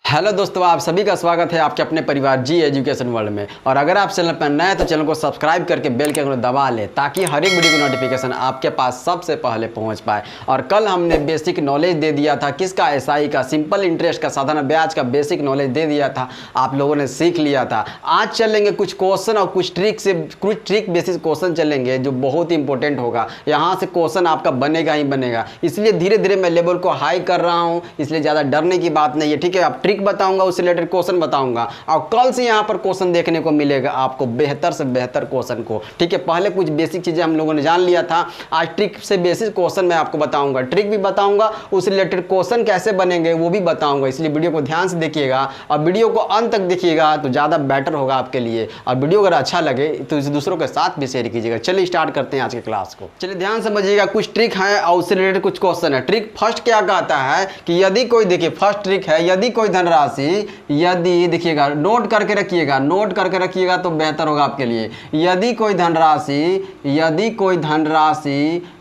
Hello दोस्तों, आप सभी का स्वागत है आपके अपने परिवार जी एजुकेशन वर्ल्ड में। और अगर आप चैनल पर नए हैं तो चैनल को सब्सक्राइब करके बेल के आइकन दबा लें ताकि हर एक वीडियो की नोटिफिकेशन आपके पास सबसे पहले पहुंच पाए। और कल हमने बेसिक नॉलेज दे दिया था, किसका, एसआई का, सिंपल इंटरेस्ट का, साधारण ब्याज का बेसिक नॉलेज दे दिया था, आप लोगों ने सीख लिया था। आज चलेंगे कुछ क्वेश्चन और कुछ ट्रिक बेसिस क्वेश्चन चलेंगे जो बहुत इंपॉर्टेंट होगा। यहाँ से क्वेश्चन आपका बनेगा ही बनेगा, इसलिए धीरे धीरे मैं लेवल को हाई कर रहा हूँ, इसलिए ज़्यादा डरने की बात नहीं है। ठीक है, आप ट्रिक बताऊंगा, उससे रिलेटेड क्वेश्चन बताऊंगा और कल से यहां पर क्वेश्चन देखने को मिलेगा आपको, बेहतर से बेहतर क्वेश्चन को। ठीक है, पहले कुछ बेसिक चीजें हम लोगों ने जान लिया था, आज ट्रिक से बेसिक क्वेश्चन मैं आपको बताऊंगा, ट्रिक भी बताऊंगा, उससे रिलेटेड क्वेश्चन कैसे बनेंगे वो भी बताऊंगा। इसलिए वीडियो को ध्यान से देखिएगा और वीडियो को अंत तक देखिएगा तो ज्यादा बेटर होगा आपके लिए। और वीडियो अगर अच्छा लगे तो इसे दूसरों के साथ भी शेयर कीजिएगा। चलिए स्टार्ट करते हैं आज के क्लास को। चलिए ध्यान समझिएगा, कुछ ट्रिक है और उससे रिलेटेड कुछ क्वेश्चन है। ट्रिक फर्स्ट क्या कहता है कि यदि कोई, देखिए फर्स्ट ट्रिक है, यदि कोई धनराशि, यदि, देखिएगा नोट करके रखिएगा, नोट करके रखिएगा तो बेहतर होगा आपके लिए। यदि कोई धनराशि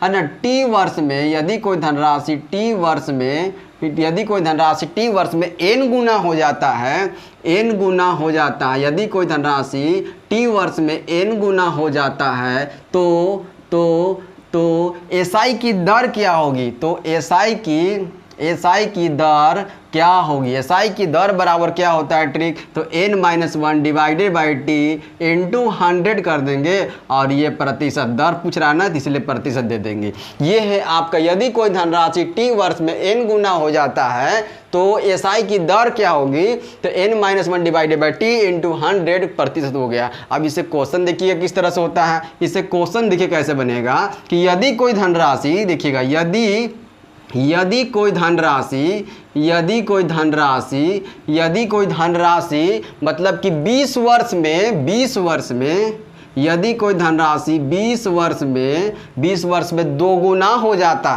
है ना टी वर्ष में, यदि कोई धनराशि टी वर्ष में, यदि कोई धनराशि टी वर्ष में n गुना हो जाता है, n गुना हो जाता है, यदि कोई धनराशि टी वर्ष में n गुना हो जाता है तो एसआई की दर क्या होगी? तो एसआई की दर क्या होगी? एसआई की दर बराबर क्या होता है ट्रिक? तो n-1 divided by T into 100 कर देंगे और ये प्रतिशत दर पूछ रहा है ना, इसलिए प्रतिशत दे देंगे। ये है आपका, यदि कोई धनराशि टी वर्ष में n गुना हो जाता है तो एसआई की दर क्या होगी? तो n-1 divided by T into 100 प्रतिशत हो गया। अब इसे क्वेश्चन देखिए किस तरह से होता है, इसे क्वेश्चन देखिए कैसे बनेगा कि यदि कोई धनराशि, देखिएगा यदि कोई धनराशि मतलब कि 20 वर्ष में यदि कोई धनराशि 20 वर्ष में दो गुना हो जाता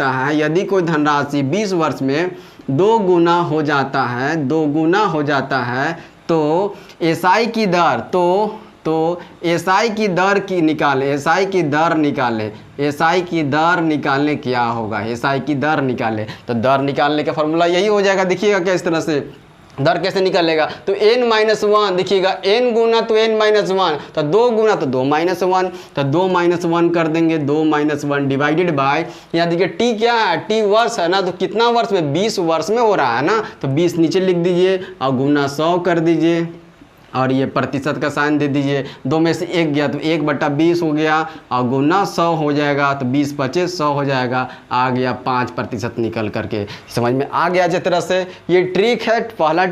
है, यदि कोई धनराशि 20 वर्ष में दो गुना हो जाता है तो एसआई की दर, तो एसआई की दर की निकाले, एसआई की दर निकालने क्या होगा? एसआई की दर निकाले तो दर निकालने का फॉर्मूला यही हो जाएगा। देखिएगा क्या इस तरह से दर कैसे निकालेगा, तो n-1, देखिएगा n गुना तो n-1, तो 2 गुना तो 2-1, तो 2-1 कर देंगे, 2-1 डिवाइडेड बाय, यहाँ देखिए t क्या है, t वर्ष है ना, तो कितना वर्ष में? 20 वर्ष में हो रहा है ना, तो 20 नीचे लिख दीजिए और गुना 100 कर दीजिए और ये प्रतिशत का साइन दे दीजिए। 2 में से 1 गया तो 1/20 हो गया और गुना 100 हो जाएगा, तो 20-25 100 हो जाएगा, आ गया 5% निकल करके। समझ में आ गया? जिस तरह से ये ट्रिक है, पहला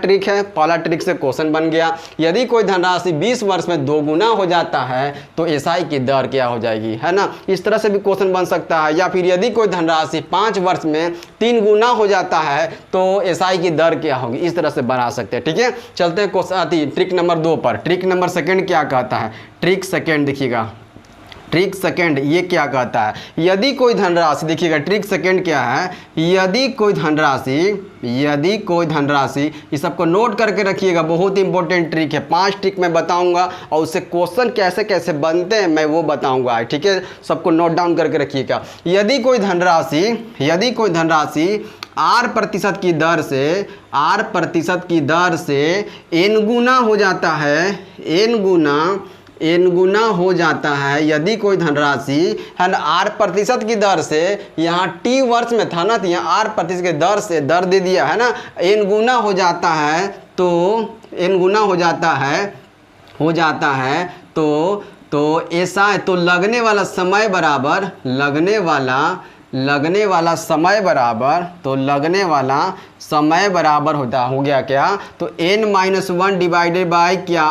ट्रिक से क्वेश्चन बन गया। यदि कोई धनराशि 20 वर्ष में 2 गुना हो जाता है तो एसआई की दर क्या हो जाएगी, है ना। इस तरह से भी क्वेश्चन बन सकता है। या फिर यदि कोई धनराशि 5 वर्ष में 3 गुना हो जाता है तो एसआई की दर क्या होगी, इस तरह से बना सकते हैं। ठीक है, चलते हैं क्वेश्चन ट्रिक नंबर 2 पर। ट्रिक नंबर सेकंड क्या कहता है? ट्रिक सेकंड देखिएगा, ट्रिक सेकंड ये क्या कहता है, यदि कोई धनराशि, देखिएगा ट्रिक सेकंड क्या है, यदि कोई धनराशि, इस सबको नोट करके रखिएगा, बहुत इंपॉर्टेंट ट्रिक है। 5 ट्रिक मैं बताऊंगा और उससे क्वेश्चन कैसे कैसे बनते हैं मैं वो बताऊंगा। ठीक है, सबको नोट डाउन करके रखिएगा। यदि कोई धनराशि R प्रतिशत की दर से n गुना हो जाता है, n गुना हो जाता है, यदि कोई धनराशि है ना R प्रतिशत की दर से, यहाँ t वर्ष में था ना, तो यहाँ R प्रतिशत की दर से, दर दे दिया है ना, n गुना हो जाता है तो ऐसा, तो लगने वाला समय बराबर हो गया क्या, तो n-1 डिवाइडेड बाय क्या,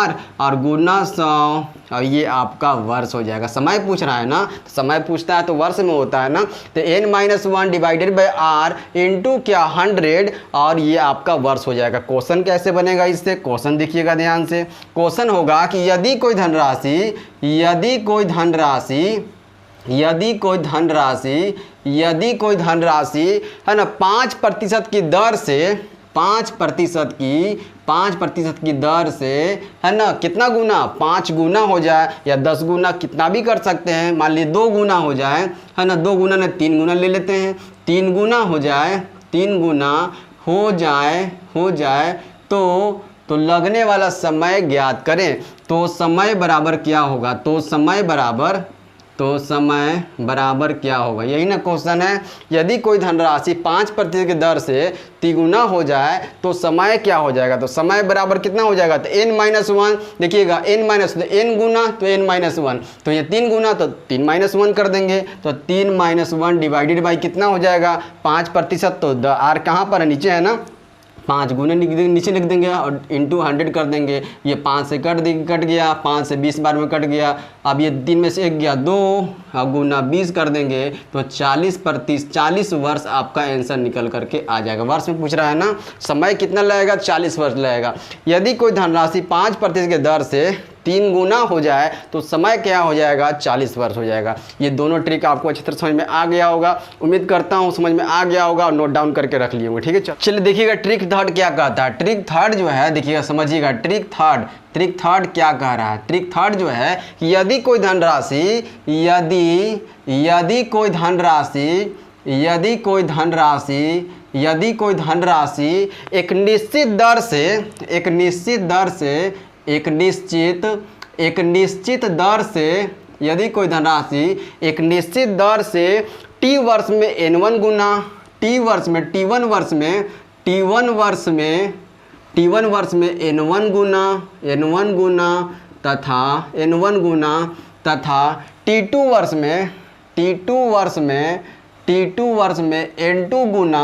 R और गुना 100 और ये आपका वर्ष हो जाएगा। समय पूछ रहा है ना, समय पूछता है तो वर्ष में होता है ना, तो n-1 divided by R into क्या 100 और ये आपका वर्ष हो जाएगा। क्वेश्चन कैसे बनेगा इससे, क्वेश्चन देखिएगा ध्यान से। क्वेश्चन होगा कि यदि कोई धनराशि है ना 5% की दर से है ना, कितना गुना, 5 गुना हो जाए या 10 गुना, कितना भी कर सकते हैं। मान लीजिए 2 गुना हो जाए, है ना, 2 गुना ने 3 गुना ले लेते हैं, 3 गुना हो जाए तो लगने वाला समय ज्ञात करें। तो समय बराबर क्या होगा, तो समय बराबर क्या होगा, यही ना क्वेश्चन है। यदि कोई धनराशि 5% की दर से तिगुना हो जाए तो समय क्या हो जाएगा, तो समय बराबर कितना हो जाएगा, तो n-1। देखिएगा n गुना तो n-1, तो ये 3 गुना तो 3-1 कर देंगे, तो 3-1 डिवाइडेड बाई कितना हो जाएगा 5%, तो r कहाँ पर है, नीचे है ना, 5 गुने नीचे लिख देंगे और इंटू 100 कर देंगे। ये 5 से कट गया, 5 से 20 बार में कट गया। अब ये 3 में से 1 गया 2, गुना 20 कर देंगे तो 40 वर्ष आपका आंसर निकल करके आ जाएगा। वर्ष में पूछ रहा है ना, समय कितना लगेगा, 40 वर्ष लगेगा। यदि कोई धनराशि 5% की दर से 3 गुना हो जाए तो समय क्या हो जाएगा, 40 वर्ष हो जाएगा। ये दोनों ट्रिक आपको अच्छी तरह समझ में आ गया होगा, उम्मीद करता हूँ समझ में आ गया होगा और नोट डाउन करके रख लिए होंगे। ठीक है, चलिए देखिएगा ट्रिक थर्ड क्या कहता है। ट्रिक थर्ड जो है देखिएगा, समझिएगा ट्रिक थर्ड क्या कह रहा है। ट्रिक थर्ड जो है कि यदि कोई धनराशि एक निश्चित दर से टी वर्ष में n1 गुना, टी1 वर्ष में n1 गुना तथा T2 वर्ष में n2 गुना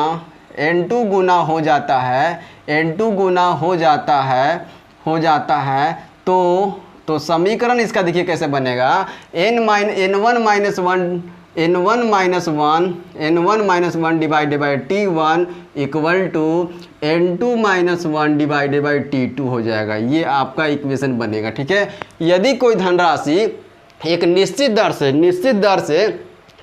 हो जाता है। तो समीकरण इसका देखिए कैसे बनेगा, n1 - 1 divided by T1 equal to n2 - 1 divided by T2 हो जाएगा। ये आपका इक्वेशन बनेगा। ठीक है, यदि कोई धनराशि एक निश्चित दर से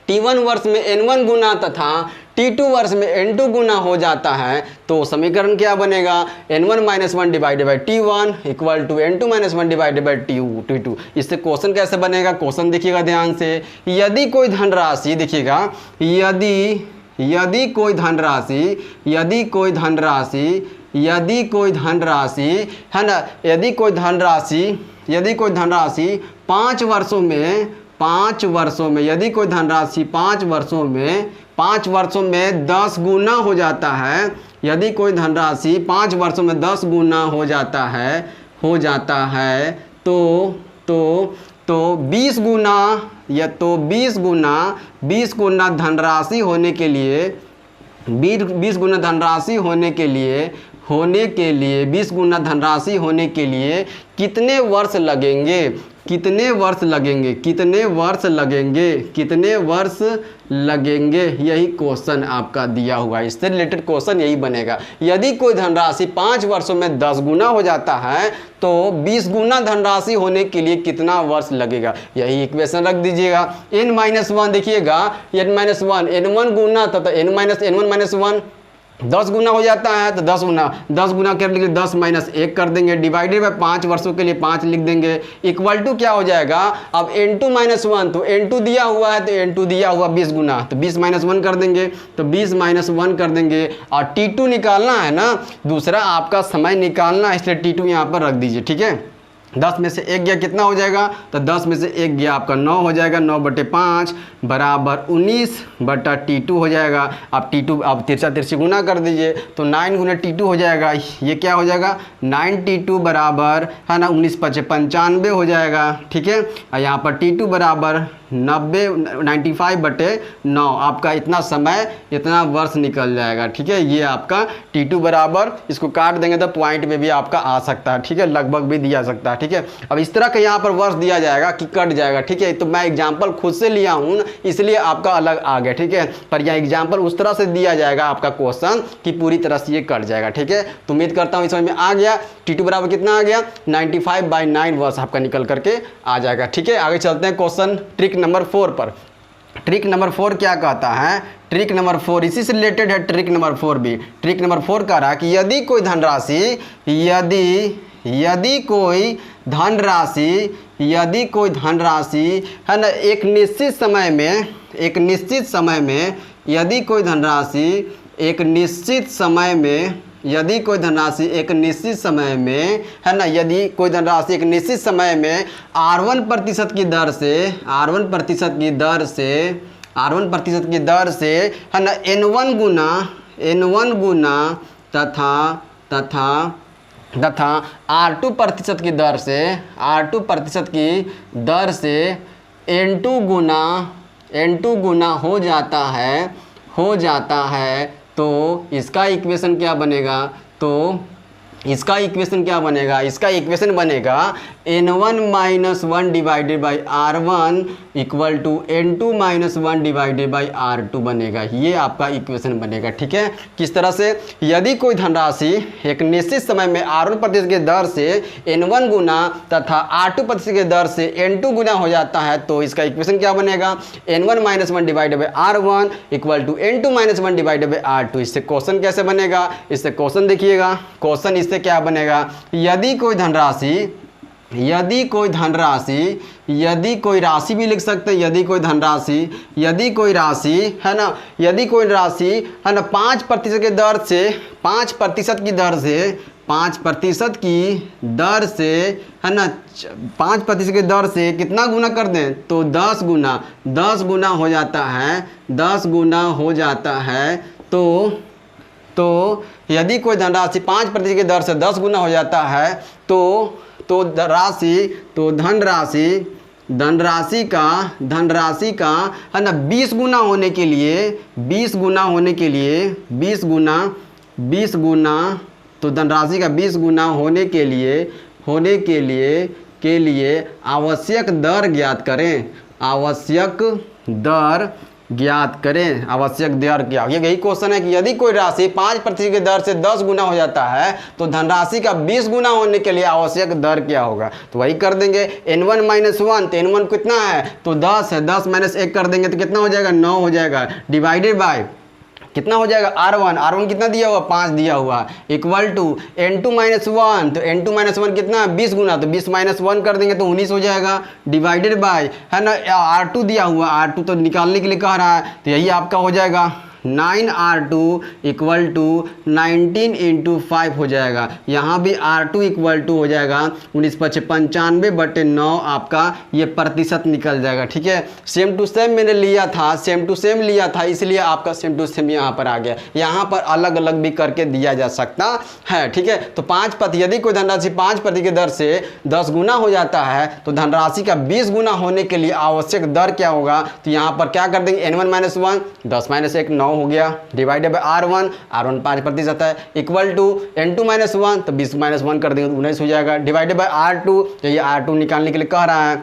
T1 वर्ष में n1 गुना तथा T2 वर्ष में n2 गुना हो जाता है तो समीकरण क्या बनेगा, n1 - 1 divided by T1 equal to n2 - 1 divided by T2। इससे क्वेश्चन कैसे बनेगा, क्वेश्चन देखिएगा ध्यान से। यदि कोई धनराशि देखिएगा, यदि कोई धनराशि है ना, यदि कोई धनराशि 5 वर्षों में यदि कोई धनराशि 5 वर्षों में 10 गुना हो जाता है, यदि कोई धनराशि 5 वर्षों में 10 गुना हो जाता है तो 20 गुना धनराशि होने के लिए 20 गुना धनराशि होने के लिए कितने वर्ष लगेंगे, यही क्वेश्चन आपका दिया हुआ है। इससे रिलेटेड क्वेश्चन यही बनेगा। यदि कोई धनराशि 5 वर्षों में 10 गुना हो जाता है तो 20 गुना धनराशि होने के लिए कितना वर्ष लगेगा, यही इक्वेशन रख दीजिएगा। n-1 देखिएगा, n-1 गुना तथा n-1 10 गुना हो जाता है तो 10 गुना करने के लिए 10 - 1 कर देंगे, डिवाइडेड बाय 5 वर्षों के लिए 5 लिख देंगे, इक्वल टू क्या हो जाएगा। अब n2 - 1 तो n2 दिया हुआ है तो n2 दिया हुआ 20 गुना, तो 20 - 1 कर देंगे, तो 20 - 1 कर देंगे। और T2 निकालना है ना, दूसरा आपका समय निकालना है, इसलिए T2 यहाँ पर रख दीजिए। ठीक है, 10 में से 1 गया कितना हो जाएगा, तो 10 में से 1 गया आपका 9 हो जाएगा, 9/5 बराबर 19/T2 हो जाएगा। अब T2 अब तिरछी गुना कर दीजिए तो 9 गुना T2 हो जाएगा। ये क्या हो जाएगा, 9T2 बराबर है ना 19×5 = 95 हो जाएगा। ठीक है, और यहाँ पर T2 बराबर 95/9 आपका इतना समय इतना वर्ष निकल जाएगा। ठीक है, ये आपका T2 बराबर, इसको काट देंगे तो पॉइंट में भी आपका आ सकता है। ठीक है, लगभग भी दिया सकता है। ठीक है, अब इस तरह का यहाँ पर वर्ष दिया जाएगा कि कट जाएगा। ठीक है, तो मैं एग्जाम्पल खुद से लिया हूँ इसलिए आपका अलग आ गया। ठीक है, पर यह एग्जाम्पल उस तरह से दिया जाएगा आपका क्वेश्चन कि पूरी तरह से ये कट जाएगा। ठीक है, तो उम्मीद करता हूँ समझ में आ गया। T2 बराबर कितना आ गया, 95/9 वर्ष आपका निकल करके आ जाएगा। ठीक है, आगे चलते हैं क्वेश्चन ट्रिक नंबर 4 पर। ट्रिक नंबर 4 क्या कहता है, ट्रिक नंबर 4 इसी से रिलेटेड है। ट्रिक नंबर 4 भी, ट्रिक नंबर 4 कह रहा है कि यदि कोई धनराशि है ना एक निश्चित समय में यदि कोई धनराशि एक निश्चित समय में, यदि कोई धनराशि एक निश्चित समय में, है ना, यदि कोई धनराशि एक निश्चित समय में R1% की दर से, R1% की दर से, R1% की दर से, है ना, N1 गुना तथा R2% की दर से, R2% की दर से N2 गुना हो जाता है, तो इसका इक्वेशन क्या बनेगा? इसका इक्वेशन बनेगा N1 - 1 divided by R1 equal to N2 - 1 divided by R2 बनेगा। ये आपका इक्वेशन बनेगा। ठीक है, किस तरह से? यदि कोई धनराशि एक निश्चित समय में R1% की दर से N1 गुना तथा R2% की दर से N2 गुना हो जाता है, तो इसका इक्वेशन क्या बनेगा? N1 - 1 divided by R1 equal to N2 - 1 divided by R2। इससे क्वेश्चन कैसे बनेगा? इससे क्वेश्चन देखिएगा, क्वेश्चन इससे क्या बनेगा? यदि कोई राशि भी लिख सकते हैं, यदि कोई राशि है ना, 5% की दर से, 5% की दर है ना, 5% की दर से कितना गुना कर दें? तो 10 गुना हो जाता है, 10 गुना हो जाता है। तो यदि कोई धनराशि 5% की दर से 10 गुना हो जाता है, तो धनराशि का है ना 20 गुना होने के लिए, तो धनराशि का 20 गुना होने के लिए आवश्यक दर ज्ञात करें। आवश्यक दर क्या? ये यही क्वेश्चन है कि यदि कोई राशि 5% की दर से 10 गुना हो जाता है, तो धनराशि का 20 गुना होने के लिए आवश्यक दर क्या होगा? तो वही कर देंगे N1 - 1, तो N1 कितना है? तो 10 है, 10 - 1 कर देंगे तो कितना हो जाएगा? 9 हो जाएगा, डिवाइडेड बाय कितना हो जाएगा? R1 कितना दिया हुआ? 5 दिया हुआ, इक्वल टू N2 - 1, तो N2 - 1 कितना? 20 गुना, तो 20 - 1 कर देंगे तो 19 हो जाएगा, डिवाइडेड बाय, है ना, R2 दिया हुआ, R2 तो निकालने के लिए कह रहा है, तो यही आपका हो जाएगा 9R2 इक्वल टू 19 × 5 हो जाएगा। यहाँ भी R2 इक्वल टू हो जाएगा 19/95/9 आपका ये प्रतिशत निकल जाएगा। ठीक है, सेम टू सेम मैंने लिया था, इसलिए आपका सेम टू सेम यहाँ पर आ गया। यहाँ पर अलग अलग भी करके दिया जा सकता है। ठीक है, तो 5%, यदि कोई धनराशि 5% की दर से 10 गुना हो जाता है, तो धनराशि का 20 गुना होने के लिए आवश्यक दर क्या होगा? तो यहाँ पर क्या कर देंगे? N1 - 1, 10 - 1 9 हो गया, डिवाइडेड बाय R1 5% है, इक्वल टू N2 - 1, तो 20 - 1 कर देंगे तो 19 हो जाएगा, डिवाइडेड बाय R2, तो ये R2 निकालने के लिए कह रहा है,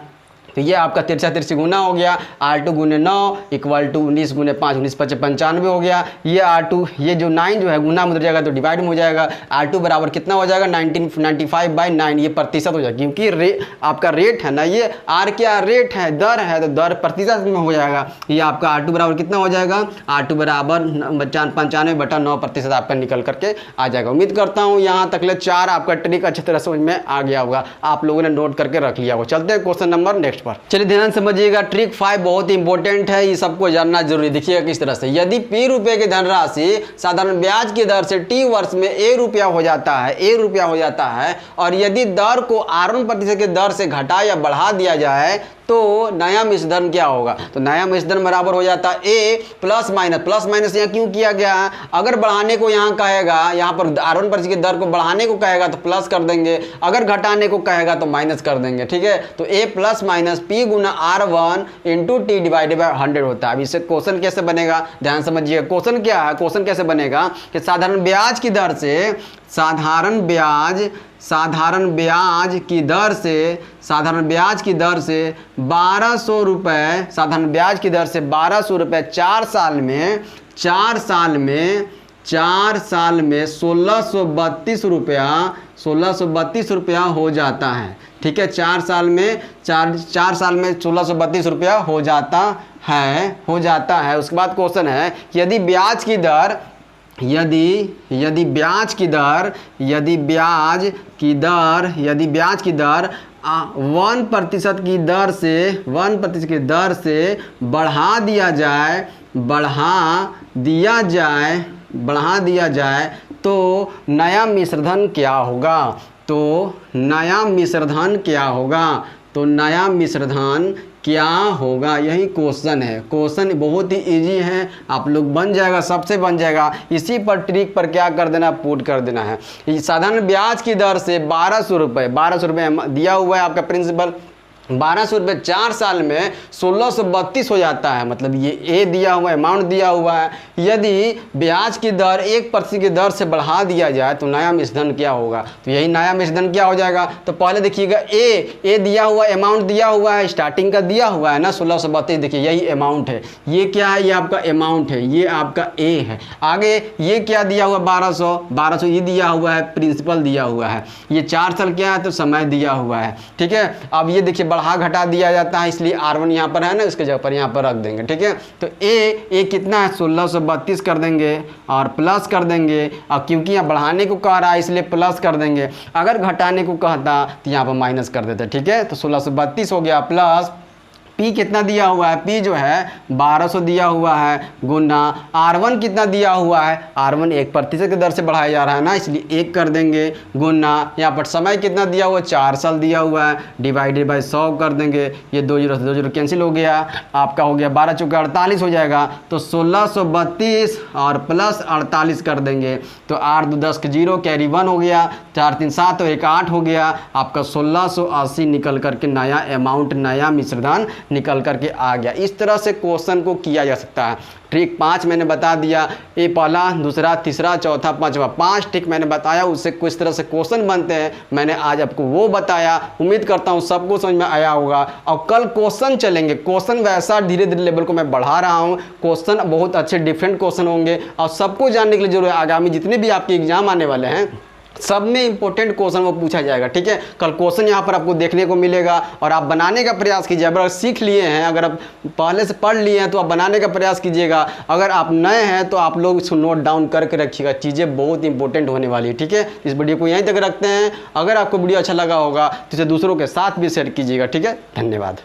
तो ये आपका 63 गुना हो गया। R2 × 9 इक्वल टू 19 × 5 19/95 हो गया। ये R2, ये जो 9 जो है गुना में हो जाएगा तो डिवाइड में हो जाएगा। R2 बराबर कितना हो जाएगा? 1995/9, ये प्रतिशत हो जाएगा, क्योंकि आपका रेट है ना, ये R क्या रेट है, दर है, तो दर प्रतिशत में हो जाएगा। ये आपका R2 बराबर कितना हो जाएगा? R2 बराबर 95/9% आपका निकल करके आ जाएगा। उम्मीद करता हूँ यहाँ तक ले 4 आपका ट्रिक अच्छी तरह समझ में आ गया होगा, आप लोगों ने नोट करके रख लिया होगा। चलते हैं क्वेश्चन नंबर नेक्स्ट पर। चलिए ध्यान समझिएगा, ट्रिक 5 बहुत इंपॉर्टेंट है, ये सबको जानना जरूरी। देखिएगा किस तरह से, यदि P रुपए की धनराशि साधारण ब्याज की दर से T वर्ष में A रुपया हो जाता है, और यदि दर को R1% की दर से घटा या बढ़ा दिया जाए, तो नया मिश्रण क्या होगा? तो नया मिश्रण बराबर हो जाता है A प्लस माइनस यहाँ क्यों किया गया है? अगर बढ़ाने को यहाँ कहेगा, यहाँ पर R1% की दर को बढ़ाने को कहेगा तो प्लस कर देंगे, अगर घटाने को कहेगा तो माइनस कर देंगे। ठीक है, तो A plus minus P Guna R1 × T divided by 100 होता है। अब इससे क्वेश्चन कैसे बनेगा? ध्यान समझिए, क्वेश्चन क्या है? क्वेश्चन कैसे बनेगा कि साधारण ब्याज की दर से 1200 रुपये, साधारण ब्याज की दर से 1200 रुपये 4 साल में 1632 रुपया हो जाता है। ठीक है, 4 साल में 1632 रुपया हो जाता है। उसके बाद क्वेश्चन है कि यदि ब्याज की दर 1% की दर से बढ़ा दिया जाए बढ़ा दिया जाए तो नया मिश्रधन क्या होगा? तो नया मिश्रधन क्या होगा? तो नया मिश्रधन क्या होगा, यही क्वेश्चन है। क्वेश्चन बहुत ही इजी है, आप लोग बन जाएगा, सबसे बन जाएगा। इसी पर ट्रिक पर क्या कर देना, पुट कर देना है। साधारण ब्याज की दर से 1200 रुपये दिया हुआ है आपका प्रिंसिपल। 1200 रुपये 4 साल में 1632 हो जाता है, मतलब ये ए दिया हुआ अमाउंट दिया हुआ है। यदि ब्याज की दर 1% की दर से बढ़ा दिया जाए तो नया मिश्रधन क्या होगा? तो यही नया मिश्रधन क्या हो जाएगा? तो पहले देखिएगा ए दिया हुआ अमाउंट दिया हुआ है, स्टार्टिंग का दिया हुआ है ना 1632, देखिए यही अमाउंट है। ये क्या है? ये आपका अमाउंट है, ये आपका ए है। आगे ये क्या दिया हुआ? 1200 ये दिया हुआ है, प्रिंसिपल दिया हुआ है। ये 4 साल क्या है? तो समय दिया हुआ है, ठीक है। अब ये देखिए बढ़ा घटा दिया जाता है, इसलिए R1 यहाँ पर है ना, इसके जगह पर यहाँ पर रख देंगे, ठीक है। तो ए कितना है? 1632 कर देंगे और प्लस कर देंगे। और क्योंकि यहाँ बढ़ाने को कह रहा है इसलिए प्लस कर देंगे, अगर घटाने को कहता तो यहाँ पर माइनस कर देते, ठीक है। तो 1632 हो गया, प्लस P कितना दिया हुआ है? P जो है 1200 दिया हुआ है, गुना R1 कितना दिया हुआ है? R1 1% की दर से बढ़ाया जा रहा है ना, इसलिए 1 कर देंगे, गुना यहाँ पर समय कितना दिया हुआ है? 4 साल दिया हुआ है, डिवाइडेड बाय 100 कर देंगे। ये 2 जीरो से 2 जीरो कैंसिल हो गया, आपका हो गया 12 चौके 48 हो जाएगा। तो 1632 और प्लस 48 कर देंगे, तो 8 2 10 के 0, कैरी 1 हो गया, 4 3 7 और 1 8 हो गया। आपका 1680 निकल करके नया अमाउंट, नया मिश्रधन निकल करके आ गया। इस तरह से क्वेश्चन को किया जा सकता है। ट्रिक 5 मैंने बता दिया, ए पहला, दूसरा, तीसरा, चौथा, पांचवा, 5 ट्रिक मैंने बताया, उससे किस तरह से क्वेश्चन बनते हैं मैंने आज आपको वो बताया। उम्मीद करता हूँ सबको समझ में आया होगा। और कल क्वेश्चन चलेंगे, क्वेश्चन वैसा धीरे धीरे लेवल को मैं बढ़ा रहा हूँ। क्वेश्चन बहुत अच्छे डिफरेंट क्वेश्चन होंगे और सबको जानने के लिए जरूर आगामी जितने भी आपके एग्जाम आने वाले हैं सब में इंपॉर्टेंट क्वेश्चन वो पूछा जाएगा, ठीक है। कल क्वेश्चन यहाँ पर आपको देखने को मिलेगा और आप बनाने का प्रयास कीजिए। अगर सीख लिए हैं, अगर आप पहले से पढ़ लिए हैं तो आप बनाने का प्रयास कीजिएगा। अगर आप नए हैं तो आप लोग इसको नोट डाउन करके रखिएगा, चीज़ें बहुत इंपॉर्टेंट होने वाली है, ठीक है। इस वीडियो को यहीं तक रखते हैं। अगर आपको वीडियो अच्छा लगा होगा तो इसे दूसरों के साथ भी शेयर कीजिएगा, ठीक है। धन्यवाद।